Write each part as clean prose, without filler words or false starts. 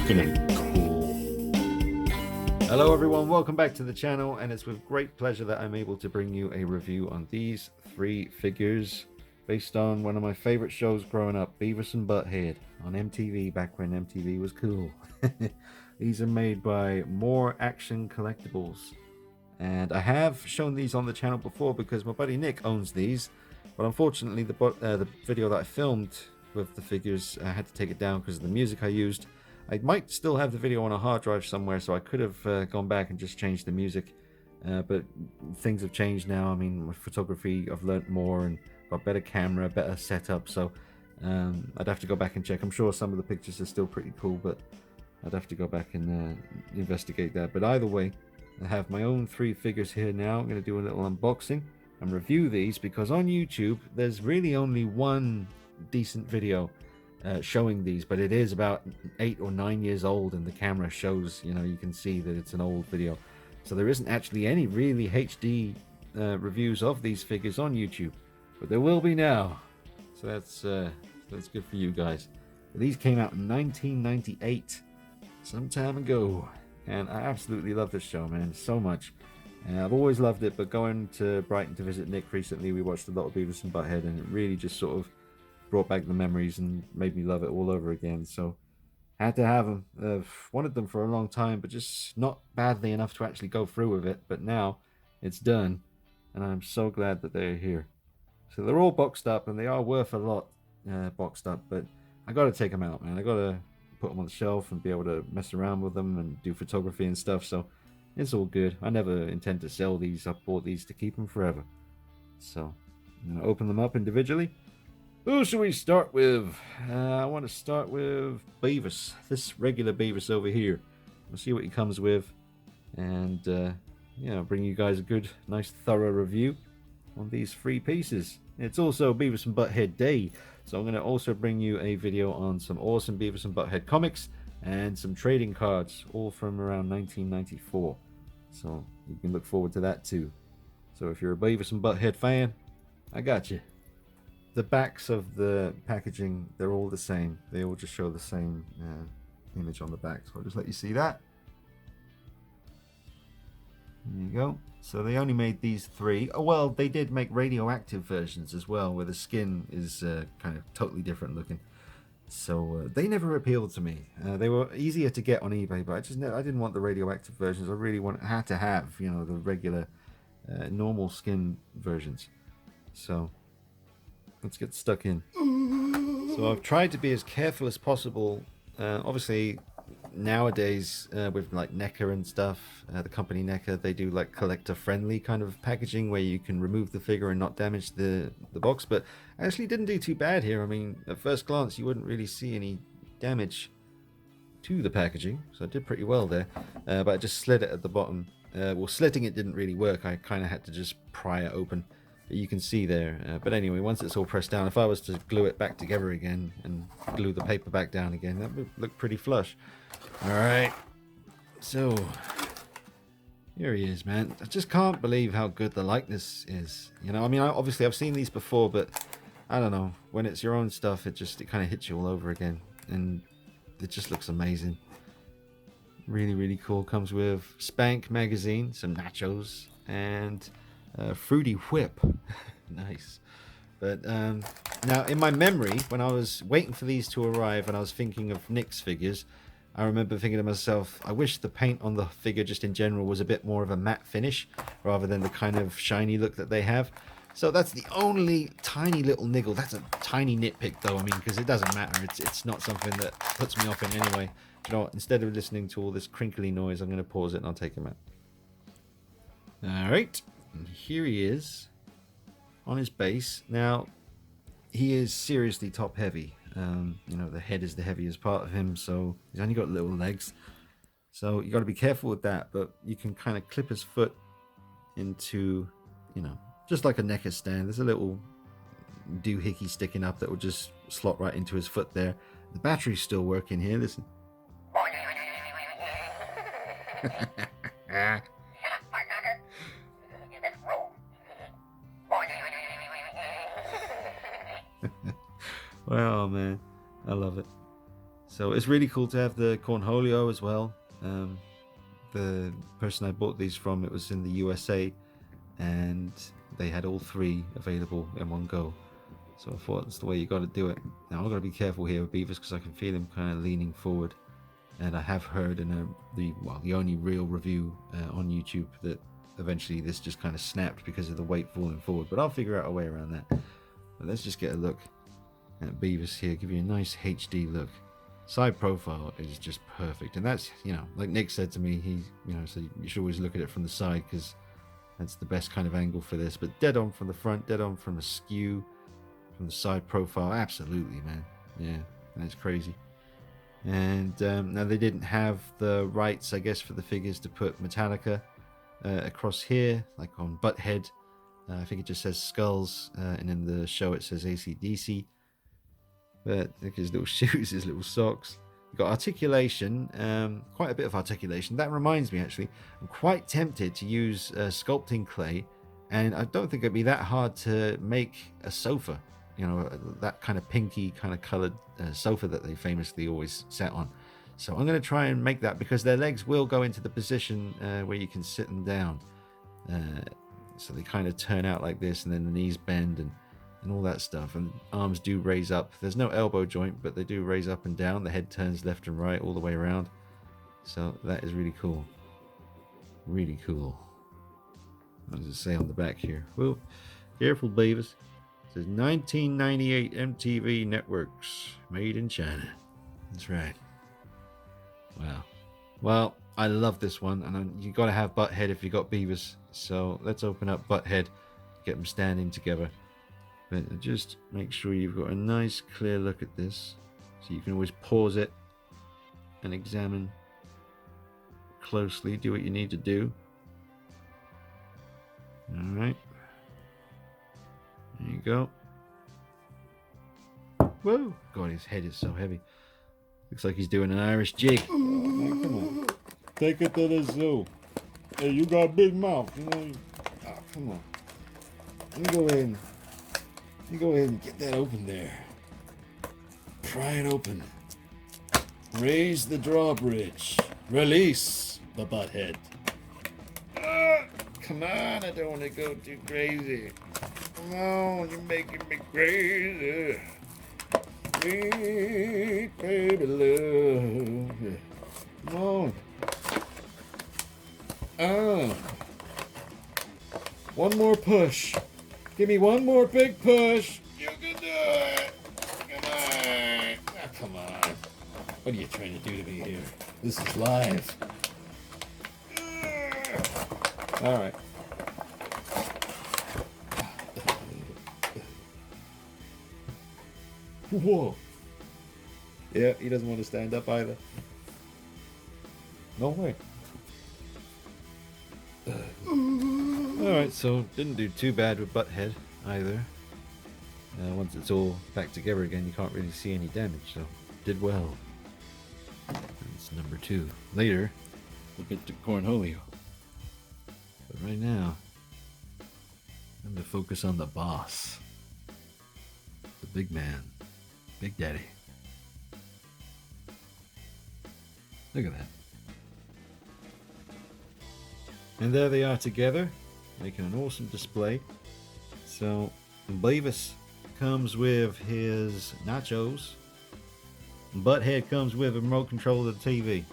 fucking cool. Hello everyone, welcome back to the channel, and it's with great pleasure that I'm able to bring you a review on these three figures based on one of my favorite shows growing up, Beavis and Butthead, on MTV back when MTV was cool. These are made by More Action Collectibles, and I have shown these on the channel before because my buddy Nick owns these, but unfortunately the video that I filmed with the figures, I had to take it down because of the music I used. I might still have the video on a hard drive somewhere, so I could have gone back and just changed the music, but things have changed now. I mean, with photography I've learnt more and got better camera, better setup, so I'd have to go back and check. I'm sure some of the pictures are still pretty cool, but I'd have to go back and investigate that. But either way, I have my own three figures here now. I'm going to do a little unboxing and review these because on YouTube there's really only one decent video showing these, but it is about 8 or 9 years old, and the camera shows, you know, you can see that it's an old video, so there isn't actually any really HD reviews of these figures on YouTube, but there will be now, so that's good for you guys. But these came out in 1998, some time ago, and I absolutely love this show, man, so much. I've always loved it, but going to Brighton to visit Nick recently, we watched a lot of Beavis and Butthead, and it really just sort of brought back the memories and made me love it all over again. So had to have them. Wanted them for a long time, but just not badly enough to actually go through with it. But now it's done, and I'm so glad that they're here. So they're all boxed up, and they are worth a lot boxed up, but I gotta take them out, man. I gotta put them on the shelf and be able to mess around with them and do photography and stuff, so it's all good. I never intend to sell these. I bought these to keep them forever. So I'm gonna open them up individually. Who should we start with? I want to start with Beavis, this regular Beavis over here. We'll see what he comes with, and yeah, bring you guys a good, nice, thorough review on these three pieces. It's also Beavis and Butthead Day, so I'm going to also bring you a video on some awesome Beavis and Butthead comics and some trading cards, all from around 1994. So you can look forward to that too. So if you're a Beavis and Butthead fan, I got you. The backs of the packaging, they're all the same. They all just show the same image on the back. So I'll just let you see that. There you go. So they only made these three. Oh, well, they did make radioactive versions as well, where the skin is kind of totally different looking. So they never appealed to me. They were easier to get on eBay, but I didn't want the radioactive versions. I really had to have, you know, the regular normal skin versions. So let's get stuck in. So I've tried to be as careful as possible. Obviously, nowadays with like NECA and stuff, the company NECA, they do like collector-friendly kind of packaging where you can remove the figure and not damage the box. But I actually didn't do too bad here. I mean, at first glance, you wouldn't really see any damage to the packaging, so I did pretty well there. But I just slid it at the bottom. Well, slitting it didn't really work. I kind of had to just pry it open. You can see there, but anyway, once it's all pressed down, if I was to glue it back together again and glue the paper back down again, that would look pretty flush. Alright, so here he is, man. I just can't believe how good the likeness is. You know, I mean, obviously I've seen these before, but I don't know, when it's your own stuff, it kind of hits you all over again, and it just looks amazing. Really, really cool. Comes with Spank magazine, some nachos, and Fruity Whip. Nice. But now in my memory, when I was waiting for these to arrive and I was thinking of Nick's figures, I remember thinking to myself, I wish the paint on the figure just in general was a bit more of a matte finish rather than the kind of shiny look that they have. So that's the only tiny little niggle. That's a tiny nitpick though, I mean, because it doesn't matter. It's not something that puts me off in any way. You know what? Instead of listening to all this crinkly noise, I'm going to pause it and I'll take him out. Alright. And here he is on his base. Now, he is seriously top heavy. You know, the head is the heaviest part of him, so he's only got little legs. So you got to be careful with that, but you can kind of clip his foot into, you know, just like a NECA stand. There's a little doohickey sticking up that will just slot right into his foot there. The battery's still working here, listen. Well, man, I love it. So it's really cool to have the Cornholio as well. The person I bought these from, it was in the USA, and they had all three available in one go. So I thought that's the way you got to do it. Now I've got to be careful here with Beavis because I can feel him kind of leaning forward. And I have heard in the only real review on YouTube that eventually this just kind of snapped because of the weight falling forward. But I'll figure out a way around that. But let's just get a look at Beavis here. Give you a nice HD look. Side profile is just perfect. And that's, like Nick said to me, he, said you should always look at it from the side because that's the best kind of angle for this. But dead on from the front, dead on from the skew, from the side profile. Absolutely, man. Yeah, that's crazy. And now they didn't have the rights, I guess, for the figures to put Metallica across here, like on Butthead. I think it just says Skulls, and in the show it says AC/DC. But look at his little shoes, his little socks. You've got articulation, quite a bit of articulation. That reminds me, actually, I'm quite tempted to use sculpting clay, and I don't think it'd be that hard to make a sofa. That kind of pinky kind of colored sofa that they famously always sat on. So I'm going to try and make that because their legs will go into the position where you can sit them down. So they kind of turn out like this, and then the knees bend and all that stuff. And arms do raise up. There's no elbow joint, but they do raise up and down. The head turns left and right all the way around. So that is really cool. Really cool. What does it say on the back here? Well, careful, Beavis. It says 1998 MTV Networks, made in China. That's right. Wow. Well, I love this one, and you got to have Butthead if you got Beavis. So let's open up Butthead, get them standing together. But just make sure you've got a nice clear look at this, so you can always pause it and examine closely, do what you need to do. All right. There you go. Whoa! God, his head is so heavy. Looks like he's doing an Irish jig. Oh, man, come on. Take it to the zoo. Hey, you got a big mouth. Oh, come on. Let me go ahead and get that open there. Pry it open. Raise the drawbridge. Release the Butthead. Come on, I don't want to go too crazy. Come on, you're making me crazy. Sweet baby love. Come on. One more push. Give me one more big push. You can do it. Come on. Oh, come on. What are you trying to do to me here? This is live. All right. Whoa. Yeah, he doesn't want to stand up either. No way. Alright, so didn't do too bad with Butthead either. Once it's all back together again, you can't really see any damage, so did well. That's number 2. Later, we'll get to Cornholio. But right now, I'm going to focus on the boss. The big man. Big Daddy. Look at that. And there they are together, making an awesome display. So, Beavis comes with his nachos. Butthead comes with a remote control of the TV.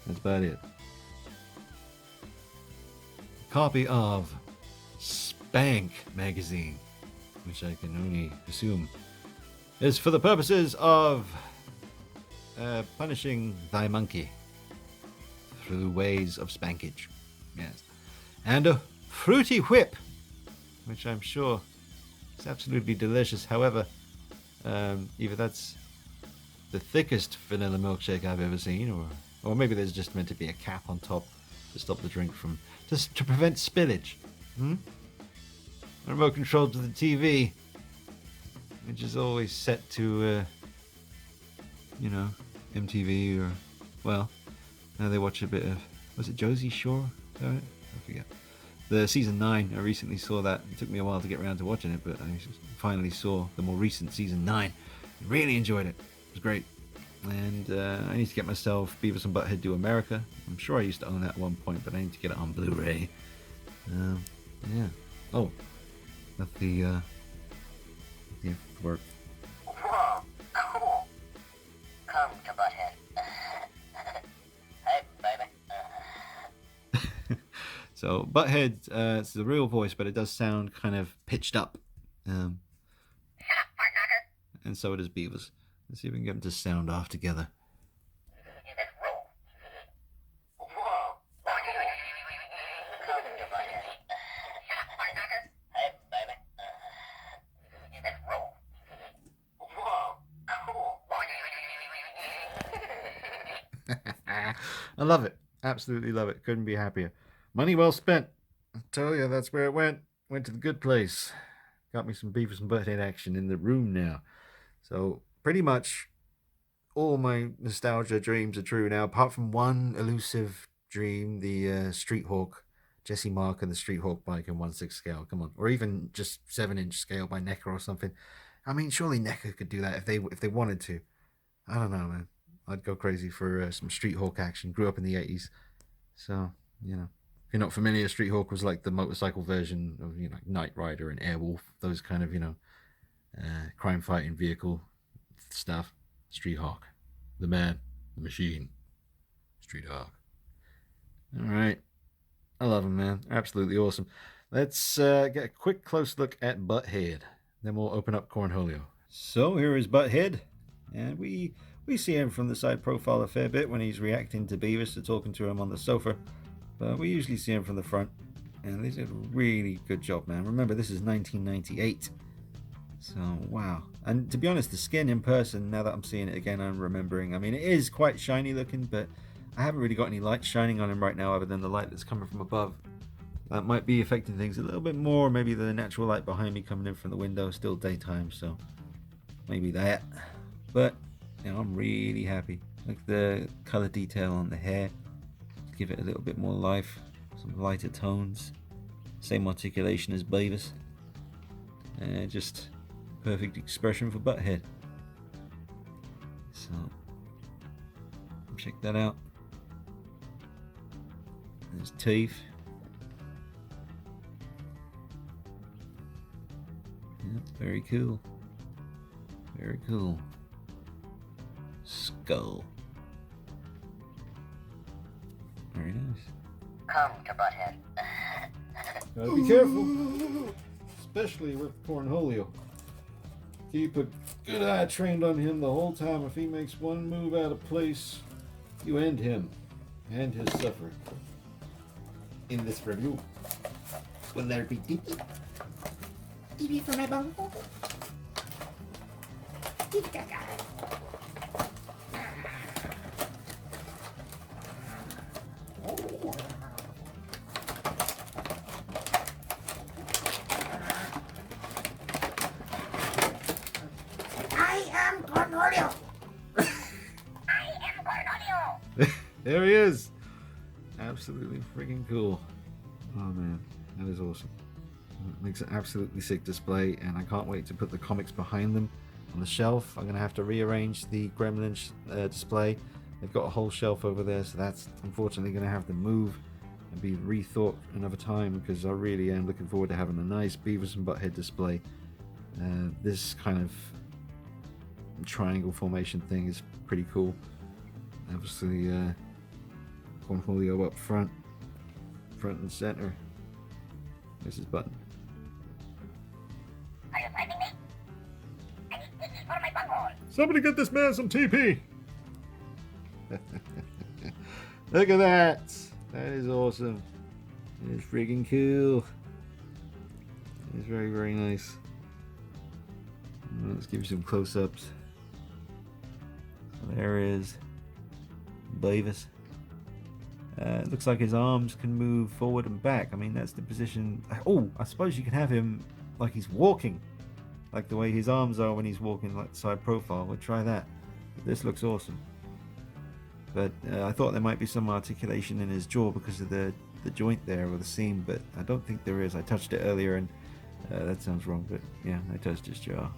That's about it. A copy of Spank magazine, which I can only assume is for the purposes of punishing thy monkey through ways of spankage. Yes. And a fruity whip, which I'm sure is absolutely delicious. However, either that's the thickest vanilla milkshake I've ever seen, or maybe there's just meant to be a cap on top to stop the drink from, just to prevent spillage. Remote control to the TV, which is always set to, MTV, or, well, now they watch a bit of, was it Josie Shore? Is that right? I forget. The season 9, I recently saw that. It took me a while to get around to watching it, but I finally saw the more recent season 9. Really enjoyed it. was great. And I need to get myself Beavis and Butthead Do America. I'm sure I used to own that at one point, but I need to get it on Blu-ray. Yeah. Oh, let the work. Whoa, cool. Come to Butthead. Hey, baby. So Butthead, it's the real voice, but it does sound kind of pitched up. And so does Beavis. Let's see if we can get them to sound off together. I love it. Absolutely love it. Couldn't be happier. Money well spent. I tell you, that's where it went. Went to the good place. Got me some Beavis and Butthead action in the room now. So pretty much all my nostalgia dreams are true now, apart from one elusive dream, the Street Hawk, Jesse Mark and the Street Hawk bike in 1/6 scale. Come on. Or even just 7-inch scale by NECA or something. I mean, surely NECA could do that if they wanted to. I don't know, man. I'd go crazy for some Street Hawk action. Grew up in the 80s. So, you know. If you're not familiar, Street Hawk was like the motorcycle version of, you know, Knight Rider and Airwolf. Those kind of, you know, crime fighting vehicle stuff. Street Hawk. The man. The machine. Street Hawk. Alright. I love him, man. Absolutely awesome. Let's get a quick close look at Butthead. Then we'll open up Cornholio. So here is Butthead. And we see him from the side profile a fair bit when he's reacting to Beavis or talking to him on the sofa. But we usually see him from the front. And they did a really good job, man. Remember, this is 1998. So, wow. And to be honest, the skin in person, now that I'm seeing it again, I'm remembering. I mean, it is quite shiny looking, but I haven't really got any light shining on him right now other than the light that's coming from above. That might be affecting things a little bit more. Maybe the natural light behind me coming in from the window. Still daytime, so maybe that. But, you know, I'm really happy. Like the color detail on the hair. Give it a little bit more life. Some lighter tones. Same articulation as Beavis. Just perfect expression for Butthead. So, check that out. There's teeth. Yeah, very cool. Very cool. Skull. Very nice. Come to Butthead. Gotta be careful. Especially with Cornholio. Keep a good eye trained on him the whole time. If he makes one move out of place, you end him and his suffering. In this review, will there be DP? DP for my bungle? DP gaga. I am Cornholio. I am Cornholio. There he is. Absolutely freaking cool. Oh man, that is awesome. It makes an absolutely sick display, and I can't wait to put the comics behind them on the shelf. I'm gonna have to rearrange the Gremlins display. They've got a whole shelf over there, so that's unfortunately gonna have to move and be rethought another time, because I really am looking forward to having a nice Beavis and Butthead display. This kind of triangle formation thing is pretty cool. Obviously, Cornholio up front and center. There's his button. Are you finding me? I need this for my bunghole. Somebody get this man some TP! Look at that! That is awesome. It is freaking cool. It is very, very nice. Let's give you some close-ups. So there is Beavis. It looks like his arms can move forward and back. I mean, that's the position. Oh, I suppose you can have him like he's walking, like the way his arms are when he's walking, like side profile. We'll try that. This looks awesome. But I thought there might be some articulation in his jaw because of the joint there or the seam, but I don't think there is. I touched it earlier and that sounds wrong, but yeah, I touched his jaw.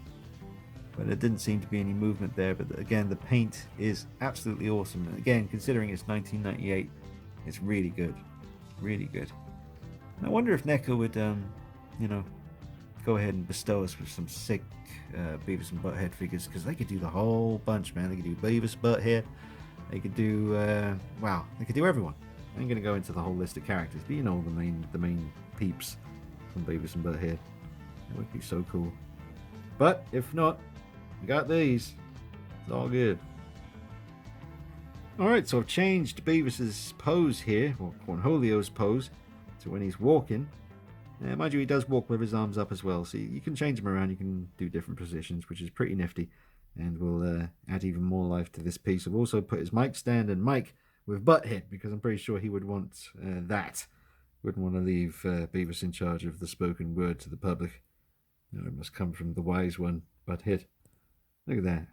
but there didn't seem to be any movement there. But again, the paint is absolutely awesome. And again, considering it's 1998, it's really good, really good. And I wonder if NECA would, you know, go ahead and bestow us with some sick Beavis and Butthead figures, because they could do the whole bunch, man. They could do Beavis, Butthead. They could do, wow, they could do everyone. I ain't gonna go into the whole list of characters, but you know the main peeps from Beavis and Butthead. It would be so cool. But if not, we got these. It's all good. Alright, so I've changed Beavis's pose here, or Cornholio's pose, to when he's walking. Mind you, he does walk with his arms up as well, so you can change him around, you can do different positions, which is pretty nifty, and will add even more life to this piece. I've also put his mic stand and mic with Butthead, because I'm pretty sure he would want that. Wouldn't want to leave Beavis in charge of the spoken word to the public. You know, it must come from the wise one, Butthead. Look at that.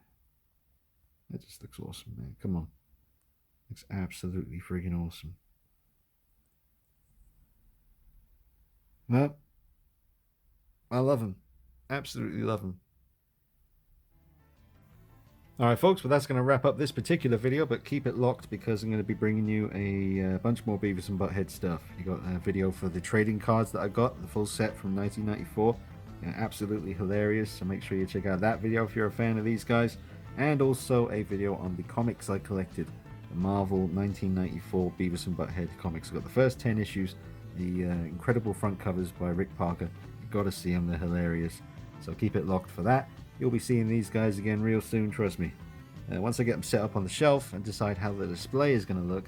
That just looks awesome, man. Come on. Looks absolutely friggin' awesome. Well, I love him. Absolutely love him. Alright folks, well that's going to wrap up this particular video, but keep it locked because I'm going to be bringing you a bunch more Beavis and Butthead stuff. You got a video for the trading cards that I got, the full set from 1994. Absolutely hilarious, so make sure you check out that video if you're a fan of these guys. And also a video on the comics I collected, the Marvel 1994 Beavis and Butthead comics. I've got the first 10 issues, the incredible front covers by Rick Parker. You've got to see them, they're hilarious. So keep it locked for that. You'll be seeing these guys again real soon, trust me. Once I get them set up on the shelf and decide how the display is going to look,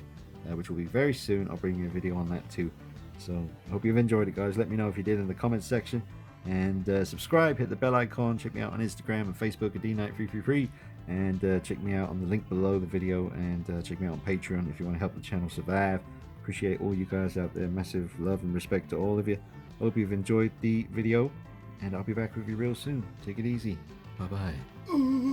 which will be very soon, I'll bring you a video on that too. So I hope you've enjoyed it, guys. Let me know if you did in the comments section. And subscribe, hit the bell icon, check me out on Instagram and Facebook at DKnight333, and check me out on the link below the video, and check me out on Patreon if you want to help the channel survive. Appreciate all you guys out there. Massive love and respect to all of you. Hope you've enjoyed the video, and I'll be back with you real soon. Take it easy. Bye bye.